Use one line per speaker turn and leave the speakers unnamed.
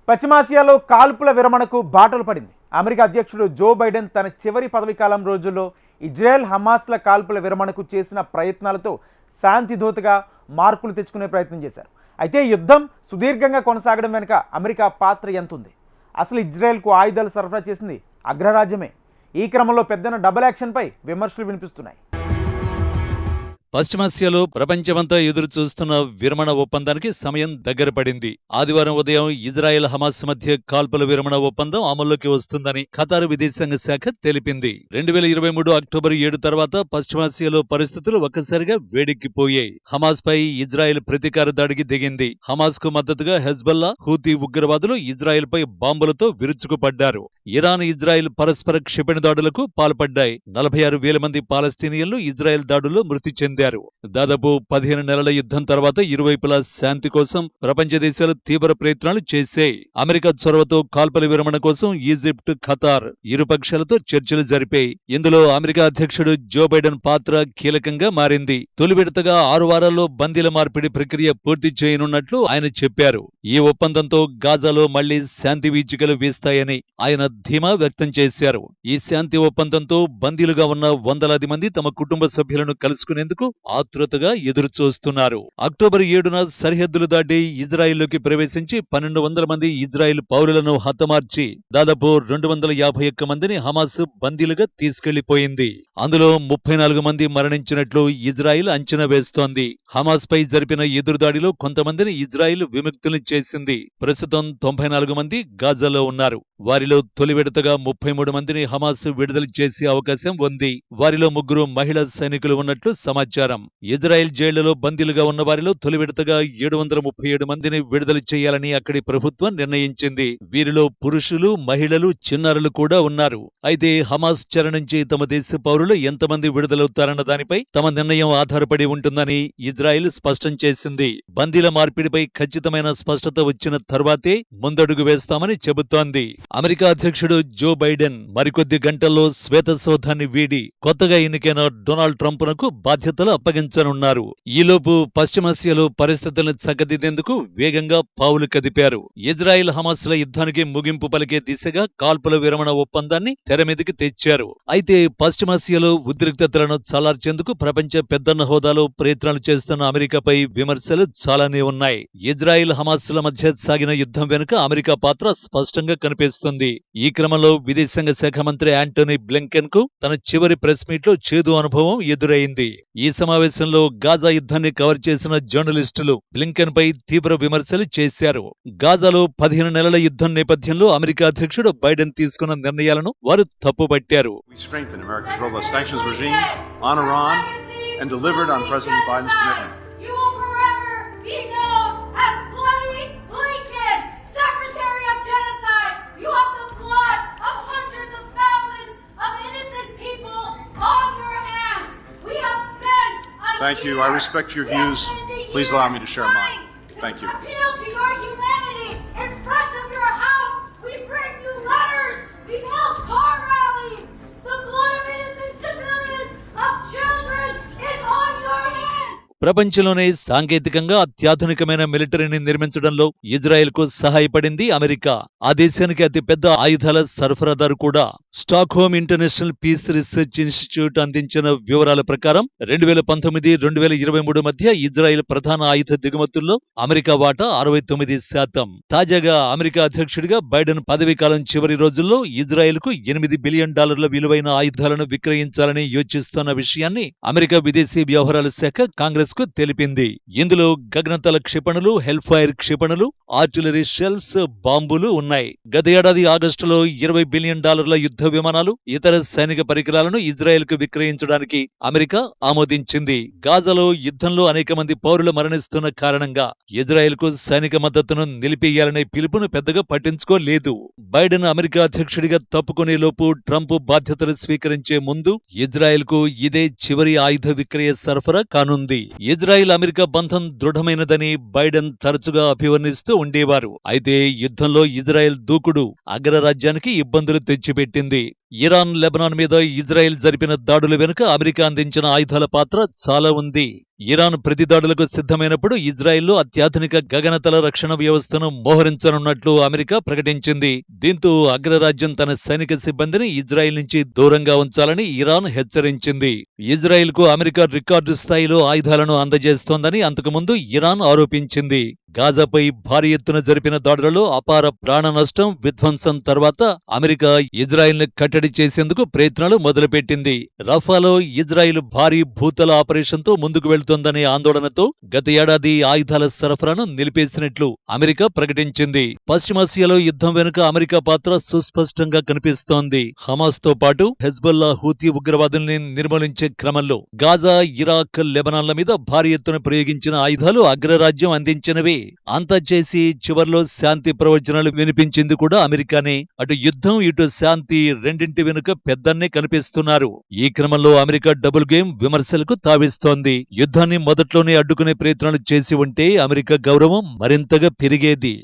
పశ్చిమాసియాలో కాల్పుల విరమణకు బాటలు పడింది. అమెరికా అధ్యక్షుడు జో బైడెన్ తన చివరి పదవీకాలం రోజుల్లో ఇజ్రాయెల్ హమాస్ల కాల్పుల విరమణకు చేసిన ప్రయత్నాలతో శాంతి దూతగా మార్పులు తెచ్చుకునే ప్రయత్నం చేశారు. అయితే యుద్ధం సుదీర్ఘంగా కొనసాగడం వెనుక అమెరికా పాత్ర ఎంతుంది? అసలు ఇజ్రాయెల్కు ఆయుధాలు సరఫరా చేసింది అగ్రరాజ్యమే. ఈ క్రమంలో పెద్దన డబుల్ యాక్షన్పై విమర్శలు వినిపిస్తున్నాయి.
పశ్చిమాసియాలో ప్రపంచమంతా ఎదురు చూస్తున్న విరమణ ఒప్పందానికి సమయం దగ్గర పడింది. ఆదివారం ఉదయం ఇజ్రాయెల్ హమాస్ మధ్య కాల్పుల విరమణ ఒప్పందం అమల్లోకి వస్తుందని ఖతార్ విదేశాంగ శాఖ తెలిపింది. 2023 అక్టోబర్ 7 తర్వాత పశ్చిమాసియాలో పరిస్థితులు ఒక్కసారిగా వేడెక్కిపోయాయి. హమాస్ పై ఇజ్రాయెల్ ప్రతీకార దాడికి దిగింది. హమాస్ కు మద్దతుగా హెజ్బల్లా, హూతీ ఉగ్రవాదులు ఇజ్రాయెల్ పై బాంబులతో విరుచుకుపడ్డారు. ఇరాన్, ఇజ్రాయెల్ పరస్పర క్షిపణి దాడులకు పాల్పడ్డాయి. 46,000 మంది పాలస్తీనియన్లు ఇజ్రాయెల్ దాడుల్లో మృతి చెందారు. దాదాపు 15 నెలల యుద్ధం తర్వాత ఇరువైపులా శాంతి కోసం ప్రపంచ దేశాలు తీవ్ర ప్రయత్నాలు చేశాయి. అమెరికా చొరవతో కాల్పుల విరమణ కోసం ఈజిప్ట్, ఖతార్ ఇరు పక్షాలతో చర్చలు జరిపాయి. ఇందులో అమెరికా అధ్యక్షుడు జో బైడెన్ పాత్ర కీలకంగా మారింది. తొలి విడతగా 6 వారాల్లో బందీల మార్పిడి ప్రక్రియ పూర్తి చేయనున్నట్లు ఆయన చెప్పారు. ఈ ఒప్పందంతో గాజాలో మళ్లీ శాంతి వీచికలు వీస్తాయని ఆయన ధీమా వ్యక్తం చేశారు. ఈ శాంతి ఒప్పందంతో బందీలుగా ఉన్న వందలాది మంది తమ కుటుంబ సభ్యులను కలుసుకునేందుకు ఆతృతగా ఎదురుచూస్తున్నారు. అక్టోబర్ 7న సరిహద్దులు దాటి ఇజ్రాయిల్లోకి ప్రవేశించి 1,200 మంది ఇజ్రాయిల్ పౌరులను హతమార్చి దాదాపు 251 మందిని హమాస్ బందీలుగా తీసుకెళ్లిపోయింది. అందులో 34 మంది మరణించినట్లు ఇజ్రాయిల్ అంచనా వేస్తోంది. హమాస్ పై జరిపిన ఎదురుదాడిలో కొంతమందిని ఇజ్రాయిల్ విముక్తుల్ని చేసింది. ప్రస్తుతం 94 మంది గాజాలో ఉన్నారు. వారిలో తొలి విడతగా 33 మందిని హమాస్ విడుదల చేసే అవకాశం ఉంది. వారిలో 3 మహిళా సైనికులు ఉన్నట్లు సమాచారం. ఇజ్రాయెల్ జైళ్లలో బందీలుగా ఉన్న వారిలో తొలి విడతగా 737 మందిని విడుదల చేయాలని అక్కడి ప్రభుత్వం నిర్ణయించింది. వీరిలో పురుషులు, మహిళలు, చిన్నారులు కూడా ఉన్నారు. అయితే హమాస్ చెర నుంచి తమ దేశ పౌరులు ఎంతమంది విడుదలవుతారన్న దానిపై తమ నిర్ణయం ఆధారపడి ఉంటుందని ఇజ్రాయెల్ స్పష్టం చేసింది. బందీల మార్పిడిపై ఖచ్చితమైన స్పష్టత వచ్చిన తర్వాతే ముందడుగు వేస్తామని చెబుతోంది. అమెరికా అధ్యక్షుడు జో బైడెన్ మరికొద్ది గంటల్లో శ్వేతసౌధాన్ని వీడి కొత్తగా ఎన్నికైన డొనాల్డ్ ట్రంప్నకు బాధ్యతలు అప్పగించనున్నారు. ఈలోపు పశ్చిమాసియాలో పరిస్థితులను చక్కదిద్దేందుకు వేగంగా పావులు కదిపారు. ఇజ్రాయెల్ హమాస్ల యుద్ధానికి ముగింపు పలికే దిశగా కాల్పుల విరమణ ఒప్పందాన్ని తెరమీదికి తెచ్చారు. అయితే పశ్చిమాసియాలో ఉద్రిక్తతలను చల్లార్చేందుకు ప్రపంచ పెద్దన్న హోదాలో ప్రయత్నాలు చేస్తున్న అమెరికాపై విమర్శలు చాలానే ఉన్నాయి. ఇజ్రాయెల్ హమాస్ల మధ్య సాగిన యుద్ధం వెనుక అమెరికా పాత్ర స్పష్టంగా కనిపిస్తుంది. ఈ క్రమంలో విదేశాంగ శాఖ మంత్రి యాంటోనీ బ్లింకెన్ కు తన చివరి ప్రెస్ మీట్ లో చేదు అనుభవం ఎదురైంది. ఈ సమావేశంలో గాజా యుద్ధాన్ని కవర్ చేసిన జర్నలిస్టులు బ్లింకెన్ పై తీవ్ర విమర్శలు చేశారు. గాజాలో 15 నెలల యుద్ధం నేపథ్యంలో అమెరికా అధ్యక్షుడు బైడెన్ తీసుకున్న నిర్ణయాలను వారు తప్పుపట్టారు.
Thank you. I respect your views. Please allow me to share mine. Thank you.
Appeal to your humanity. In front of your house, we've written you letters. We've held car rallies. The blood of innocent civilians, of children, is on your hands.
ప్రపంచంలోనే సాంకేతికంగా అత్యాధునికమైన మిలిటరీని నిర్మించడంలో Israel కు సహాయపడింది America. ఆ దేశానికి అతిపెద్ద ఆయుధాల సరఫరాదారు కూడా. Stockholm international peace research institute అందించిన వివరాల ప్రకారం 2019-2023 మధ్య ఇజ్రాయెల్ ప్రధాన ఆయుధ దిగుమతుల్లో అమెరికా వాటా 69%. తాజాగా అమెరికా అధ్యక్షుడిగా బైడెన్ పదవీకాలం చివరి రోజుల్లో ఇజ్రాయెల్ కు $8 బిలియన్ విలువైన ఆయుధాలను విక్రయించాలని యోచిస్తున్న విషయాన్ని అమెరికా విదేశీ వ్యవహారాల శాఖ కాంగ్రెస్ కు తెలిపింది. ఇందులో గగనతల క్షిపణులు, హెల్ఫైర్ క్షిపణులు, ఆర్టిలరీ షెల్స్, బాంబులు ఉన్నాయి. గత ఏడాది ఆగస్టులో $20 బిలియన్ యుద్ధ విమానాలు, ఇతర సైనిక పరికరాలను ఇజ్రాయెల్ కు విక్రయించడానికి అమెరికా ఆమోదించింది. గాజాలో యుద్ధంలో అనేక మంది పౌరులు మరణిస్తున్న కారణంగా ఇజ్రాయెల్ కు సైనిక మద్దతును నిలిపేయాలనే పిలుపును పెద్దగా పట్టించుకోలేదు. బైడెన్ అమెరికా అధ్యక్షుడిగా తప్పుకునే లోపు ట్రంప్ బాధ్యతలు స్వీకరించే ముందు ఇజ్రాయెల్ కు ఇదే చివరి ఆయుధ విక్రయ సరఫరా కానుంది. ఇజ్రాయెల్ అమెరికా బంధం దృఢమైనదని బైడెన్ తరచుగా అభివర్ణిస్తూ ఉండేవారు. అయితే యుద్ధంలో ఇజ్రాయెల్ దూకుడు అగ్రరాజ్యానికి ఇబ్బందులు తెచ్చిపెట్టింది. ఇరాన్, లెబనాన్ మీద ఇజ్రాయెల్ జరిపిన దాడుల వెనుక అమెరికా అందించిన ఆయుధాల పాత్ర చాలా ఉంది. ఇరాన్ ప్రతి దాడులకు సిద్ధమైనప్పుడు ఇజ్రాయెల్లో అత్యాధునిక గగనతల రక్షణ వ్యవస్థను మోహరించనున్నట్లు అమెరికా ప్రకటించింది. దీంతో అగ్రరాజ్యం తన సైనిక సిబ్బందిని ఇజ్రాయెల్ నుంచి దూరంగా ఉంచాలని ఇరాన్ హెచ్చరించింది. ఇజ్రాయెల్కు అమెరికా రికార్డు స్థాయిలో ఆయుధాలను అందజేస్తోందని అంతకుముందు ఇరాన్ ఆరోపించింది. గాజాపై భారీ ఎత్తున జరిపిన దాడులలో అపార ప్రాణ నష్టం, విధ్వంసం తర్వాత అమెరికా ఇజ్రాయెల్ను కట్టడి చేసేందుకు ప్రయత్నాలు మొదలుపెట్టింది. రఫాలో ఇజ్రాయెల్ భారీ భూతల ఆపరేషన్తో ముందుకు వెళ్తోందనే ఆందోళనతో గత ఏడాది ఆయుధాల సరఫరాను నిలిపేసినట్లు అమెరికా ప్రకటించింది. పశ్చిమాసియాలో యుద్ధం వెనుక అమెరికా పాత్ర సుస్పష్టంగా కనిపిస్తోంది. హమాస్తో పాటు హెజ్బొల్లా, హూతీ ఉగ్రవాదుల్ని నిర్మూలించే క్రమంలో గాజా, ఇరాక్, లెబనాన్ల మీద భారీ ఎత్తున ప్రయోగించిన ఆయుధాలు అగ్రరాజ్యం అందించినవే. అంతా చేసి చివర్లో శాంతి ప్రవచనాలు వినిపించింది కూడా అమెరికానే. అటు యుద్ధం, ఇటు శాంతి రెండింటి వెనుక పెద్దన్నే కనిపిస్తున్నారు. ఈ క్రమంలో అమెరికా డబుల్ గేమ్ విమర్శలకు తావిస్తోంది. యుద్ధాన్ని మొదట్లోనే అడ్డుకునే ప్రయత్నాలు చేసి ఉంటే అమెరికా గౌరవం మరింతగా పెరిగేది.